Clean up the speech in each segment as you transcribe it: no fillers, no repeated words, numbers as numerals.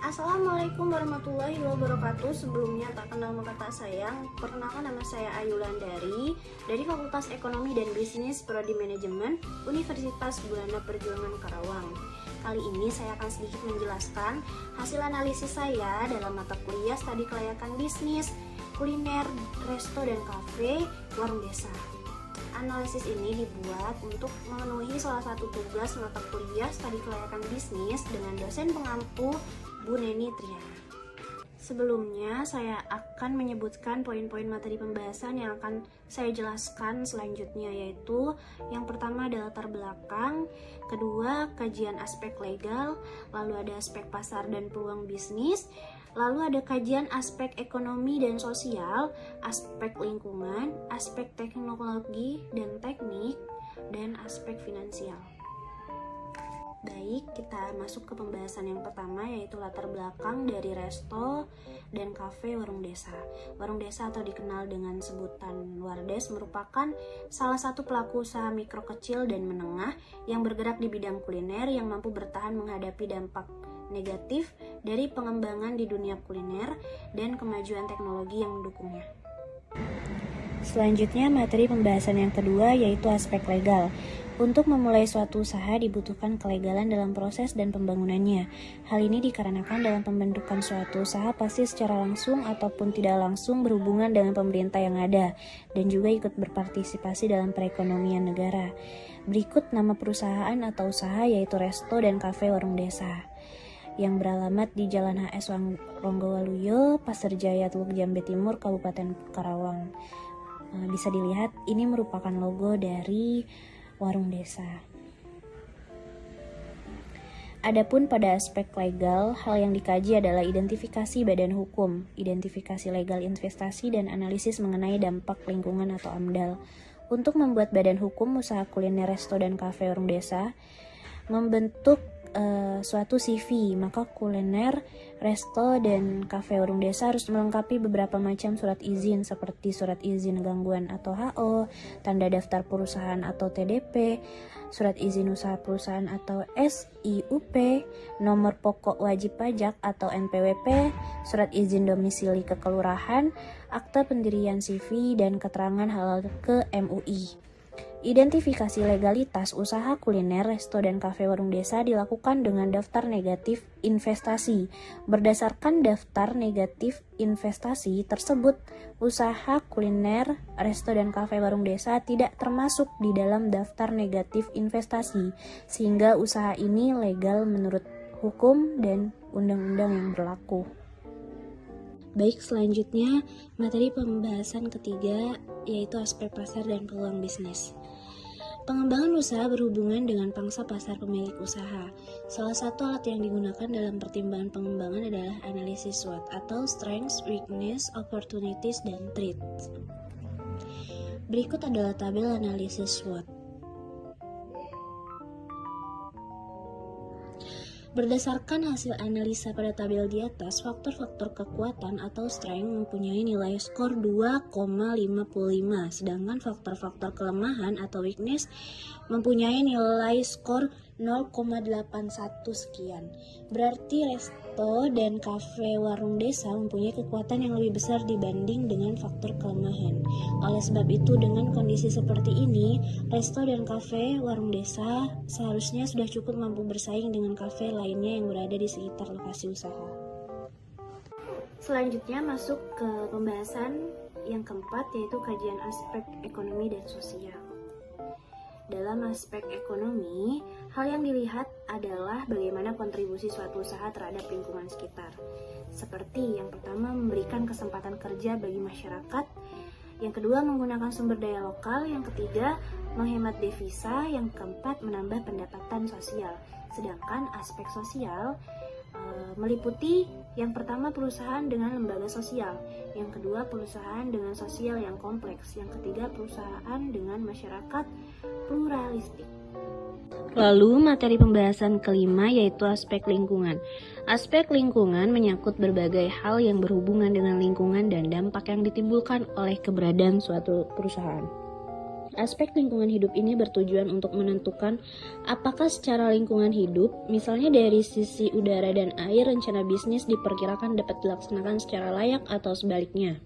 Assalamualaikum warahmatullahi wabarakatuh. Sebelumnya tak kenal maka tak sayang. Perkenalkan, nama saya Ayu Landari dari Fakultas Ekonomi dan Bisnis Prodi Manajemen Universitas Buana Perjuangan Karawang. Kali ini saya akan sedikit menjelaskan hasil analisis saya dalam mata kuliah Studi Kelayakan Bisnis, Kuliner, Resto dan Kafe, Warung Desa. Analisis ini dibuat untuk memenuhi salah satu tugas mata kuliah Studi Kelayakan Bisnis dengan dosen pengampu Bu Neni Triana. Sebelumnya, saya akan menyebutkan poin-poin materi pembahasan yang akan saya jelaskan selanjutnya, yaitu yang pertama adalah latar belakang, kedua kajian aspek legal, lalu ada aspek pasar dan peluang bisnis, lalu ada kajian aspek ekonomi dan sosial, aspek lingkungan, aspek teknologi dan teknik, dan aspek finansial. Baik, kita masuk ke pembahasan yang pertama, yaitu latar belakang dari resto dan kafe Warung Desa. Warung Desa atau dikenal dengan sebutan Wardes merupakan salah satu pelaku usaha mikro kecil dan menengah yang bergerak di bidang kuliner yang mampu bertahan menghadapi dampak negatif dari pengembangan di dunia kuliner dan kemajuan teknologi yang mendukungnya. Selanjutnya, materi pembahasan yang kedua yaitu aspek legal. Untuk memulai suatu usaha dibutuhkan kelegalan dalam proses dan pembangunannya. Hal ini dikarenakan dalam pembentukan suatu usaha pasti secara langsung ataupun tidak langsung berhubungan dengan pemerintah yang ada dan juga ikut berpartisipasi dalam perekonomian negara. Berikut nama perusahaan atau usaha yaitu Resto dan Kafe Warung Desa yang beralamat di Jalan HS Ronggowaluyo, Pasar Jaya, Teluk Jambe Timur, Kabupaten Karawang. Bisa dilihat ini merupakan logo dari Warung Desa. Adapun pada aspek legal, hal yang dikaji adalah identifikasi badan hukum, identifikasi legal investasi, dan analisis mengenai dampak lingkungan atau AMDAL. Untuk membuat badan hukum usaha kuliner resto dan kafe Warung Desa, membentuk suatu CV, maka kuliner, resto, dan kafe Warung Desa harus melengkapi beberapa macam surat izin seperti surat izin gangguan atau HO, tanda daftar perusahaan atau TDP, surat izin usaha perusahaan atau SIUP, nomor pokok wajib pajak atau NPWP, surat izin domisili kekelurahan, akta pendirian CV, dan keterangan halal ke MUI. Identifikasi legalitas usaha kuliner, resto, dan kafe Warung Desa dilakukan dengan daftar negatif investasi. Berdasarkan daftar negatif investasi tersebut, usaha kuliner, resto, dan kafe Warung Desa tidak termasuk di dalam daftar negatif investasi, sehingga usaha ini legal menurut hukum dan undang-undang yang berlaku. Baik, selanjutnya materi pembahasan ketiga yaitu aspek pasar dan peluang bisnis. Pengembangan usaha berhubungan dengan pangsa pasar pemilik usaha. Salah satu alat yang digunakan dalam pertimbangan pengembangan adalah analisis SWOT atau Strengths, Weakness, Opportunities, dan Threats. Berikut adalah tabel analisis SWOT. Berdasarkan hasil analisa pada tabel di atas, faktor-faktor kekuatan atau strength mempunyai nilai skor 2,55, sedangkan faktor-faktor kelemahan atau weakness mempunyai nilai skor 0,81 sekian. Berarti resto dan kafe Warung Desa mempunyai kekuatan yang lebih besar dibanding dengan faktor kelemahan. Oleh sebab itu, dengan kondisi seperti ini, resto dan kafe Warung Desa seharusnya sudah cukup mampu bersaing dengan kafe lainnya yang berada di sekitar lokasi usaha. Selanjutnya masuk ke pembahasan yang keempat, yaitu kajian aspek ekonomi dan sosial. Dalam aspek ekonomi, hal yang dilihat adalah bagaimana kontribusi suatu usaha terhadap lingkungan sekitar. Seperti yang pertama, memberikan kesempatan kerja bagi masyarakat. Yang kedua, menggunakan sumber daya lokal. Yang ketiga, menghemat devisa. Yang keempat, menambah pendapatan sosial. Sedangkan aspek sosial meliputi yang pertama perusahaan dengan lembaga sosial, yang kedua perusahaan dengan sosial yang kompleks, yang ketiga perusahaan dengan masyarakat pluralistik. Lalu materi pembahasan kelima yaitu aspek lingkungan. Aspek lingkungan menyangkut berbagai hal yang berhubungan dengan lingkungan dan dampak yang ditimbulkan oleh keberadaan suatu perusahaan. Aspek lingkungan hidup ini bertujuan untuk menentukan apakah secara lingkungan hidup, misalnya dari sisi udara dan air, rencana bisnis diperkirakan dapat dilaksanakan secara layak atau sebaliknya.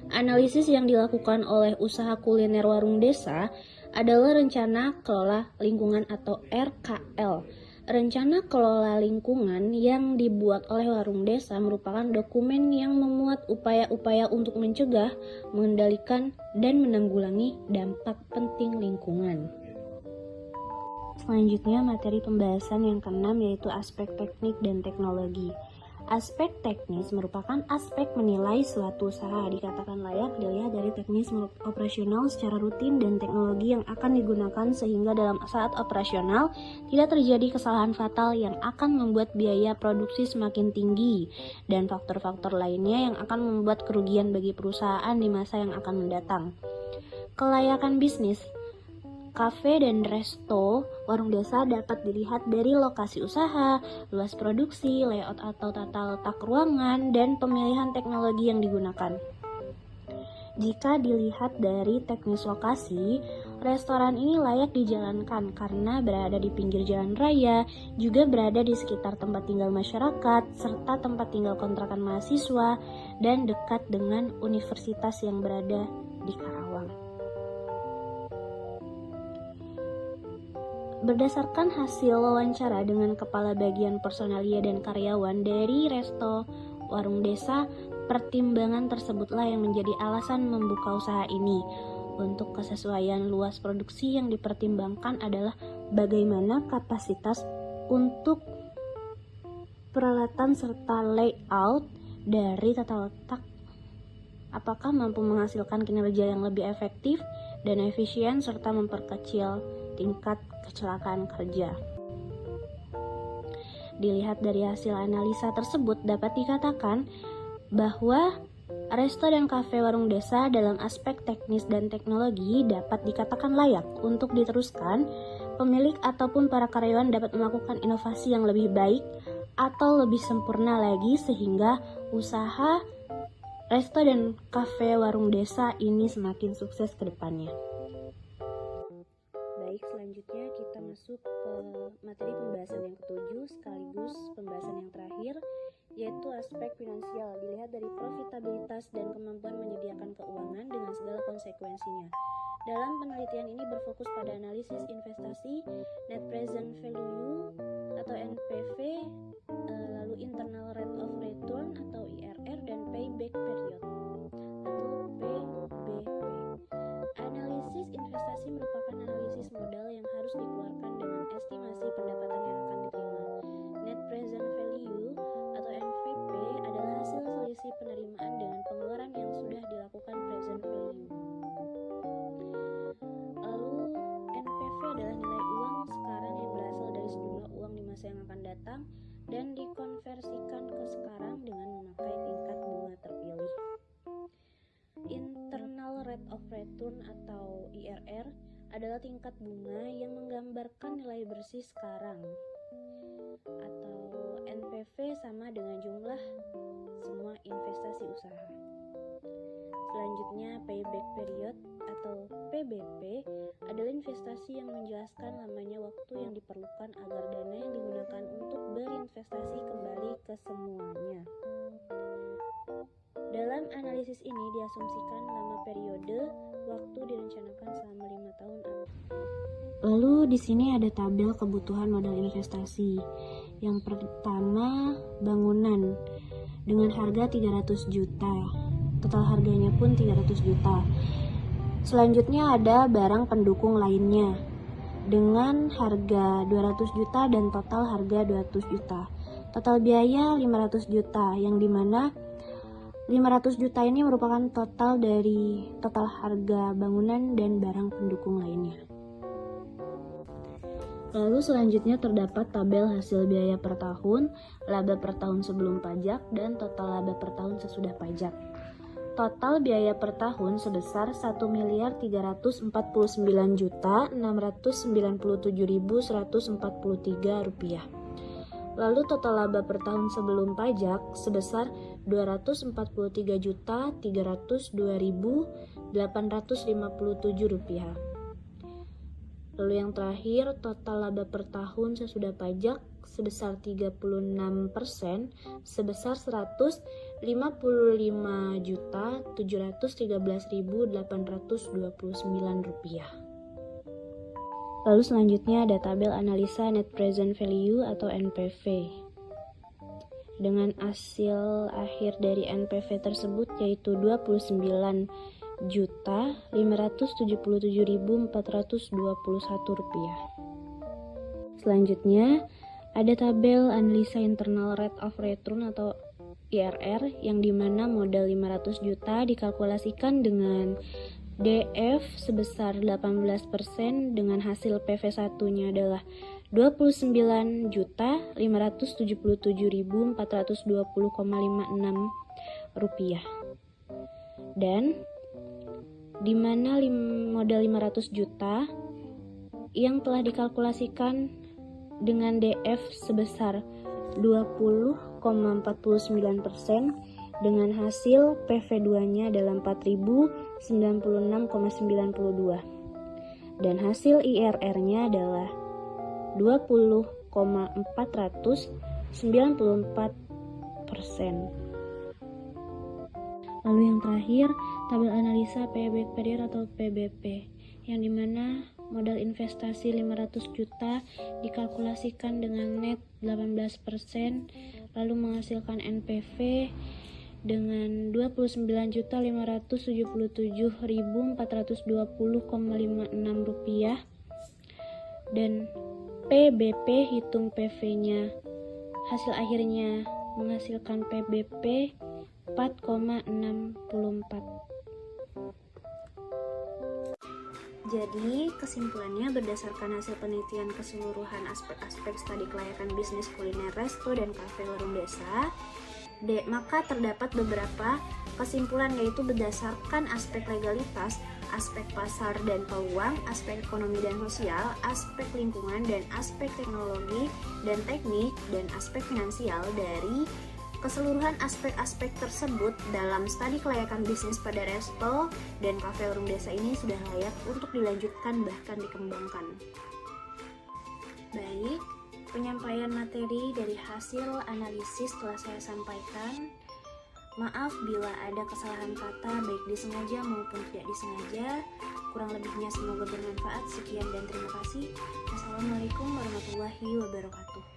Analisis yang dilakukan oleh usaha kuliner warung desa adalah rencana kelola lingkungan atau RKL. Rencana kelola lingkungan yang dibuat oleh warung desa merupakan dokumen yang memuat upaya-upaya untuk mencegah, mengendalikan, dan menanggulangi dampak penting lingkungan. Selanjutnya, materi pembahasan yang keenam yaitu aspek teknik dan teknologi. Aspek teknis merupakan aspek menilai suatu usaha, dikatakan layak dilihat dari teknis operasional secara rutin dan teknologi yang akan digunakan sehingga dalam saat operasional tidak terjadi kesalahan fatal yang akan membuat biaya produksi semakin tinggi dan faktor-faktor lainnya yang akan membuat kerugian bagi perusahaan di masa yang akan mendatang. Kelayakan bisnis. Kafe dan resto warung desa dapat dilihat dari lokasi usaha, luas produksi, layout atau tata letak ruangan, dan pemilihan teknologi yang digunakan. Jika dilihat dari teknis lokasi, restoran ini layak dijalankan karena berada di pinggir jalan raya, juga berada di sekitar tempat tinggal masyarakat, serta tempat tinggal kontrakan mahasiswa, dan dekat dengan universitas yang berada di Karawang. Berdasarkan hasil wawancara dengan kepala bagian personalia dan karyawan dari resto warung desa, pertimbangan tersebutlah yang menjadi alasan membuka usaha ini. Untuk kesesuaian luas produksi yang dipertimbangkan adalah bagaimana kapasitas untuk peralatan serta layout dari tata letak, apakah mampu menghasilkan kinerja yang lebih efektif dan efisien serta memperkecil tingkat kecelakaan kerja. Dilihat dari hasil analisa tersebut dapat dikatakan bahwa resto dan kafe warung desa dalam aspek teknis dan teknologi dapat dikatakan layak untuk diteruskan. Pemilik ataupun para karyawan dapat melakukan inovasi yang lebih baik atau lebih sempurna lagi sehingga usaha resto dan kafe warung desa ini semakin sukses ke depannya. Baik, selanjutnya kita masuk ke materi pembahasan yang ketujuh sekaligus pembahasan yang terakhir, yaitu aspek finansial. Dilihat dari profitabilitas dan kemampuan menyediakan keuangan dengan segala konsekuensinya. Dalam penelitian ini berfokus pada analisis investasi, net present value atau NPV, lalu internal rate of return atau IRR, dan payback period atau PBP. Analisis investasi merupakan analisis modal yang harus dikeluarkan dengan estimasi pendapatan yang akan diterima. Net present value atau NPV adalah hasil selisih penerimaan dengan pengeluaran yang sudah dilakukan present value. Lalu NPV adalah nilai uang sekarang yang berasal dari sejumlah uang di masa yang akan datang dan dikonversikan ke sekarang dengan memakai tingkat bunga terpilih. Internal rate of return atau IRR adalah tingkat bunga yang menggambarkan nilai bersih sekarang, atau NPV sama dengan jumlah semua investasi usaha. Selanjutnya, payback period atau PBP adalah investasi yang menjelaskan lamanya waktu yang diperlukan agar dana yang digunakan untuk berinvestasi kembali ke semuanya. Dalam analisis ini diasumsikan lama periode waktu direncanakan selama 5 tahun. Lalu di sini ada tabel kebutuhan modal investasi. Yang pertama, bangunan dengan harga 300 juta. Total harganya pun 300 juta. Selanjutnya ada barang pendukung lainnya dengan harga 200 juta dan total harga 200 juta. Total biaya 500 juta yang dimana 500 juta ini merupakan total dari total harga bangunan dan barang pendukung lainnya. Lalu selanjutnya terdapat tabel hasil biaya per tahun, laba per tahun sebelum pajak, dan total laba per tahun sesudah pajak. Total biaya per tahun sebesar Rp1.349.697.143. Lalu total laba per tahun sebelum pajak sebesar Rp243.302.857. Lalu yang terakhir, total laba per tahun sesudah pajak sebesar 36% sebesar Rp155.713.829. Lalu selanjutnya ada tabel analisa net present value atau NPV. Dengan hasil akhir dari NPV tersebut yaitu Rp29.577.421. Selanjutnya ada tabel analisa internal rate of return atau IRR yang dimana modal 500 juta dikalkulasikan dengan DF sebesar 18% dengan hasil PV1-nya adalah Rp29.577.420,56 dan di mana modal 500 juta yang telah dikalkulasikan dengan DF sebesar 20,49% dengan hasil PV2-nya adalah 4.096,92 dan hasil IRR-nya adalah 20,494%. Lalu yang terakhir, tabel analisa payback period atau PBP, yang dimana modal investasi 500 juta dikalkulasikan dengan net 18%, lalu menghasilkan NPV dengan Rp29.577.420,56 dan PBP hitung PV-nya hasil akhirnya menghasilkan PBP 4,64. Jadi, kesimpulannya berdasarkan hasil penelitian keseluruhan aspek-aspek studi kelayakan bisnis kuliner resto dan kafe warung desa, maka terdapat beberapa kesimpulan yaitu berdasarkan aspek legalitas, aspek pasar dan peluang, aspek ekonomi dan sosial, aspek lingkungan dan aspek teknologi dan teknik, dan aspek finansial dari keseluruhan aspek-aspek tersebut dalam studi kelayakan bisnis pada resto dan kafe warung desa ini sudah layak untuk dilanjutkan bahkan dikembangkan. Baik, penyampaian materi dari hasil analisis telah saya sampaikan. Maaf bila ada kesalahan kata baik disengaja maupun tidak disengaja. Kurang lebihnya semoga bermanfaat. Sekian dan terima kasih. Wassalamualaikum warahmatullahi wabarakatuh.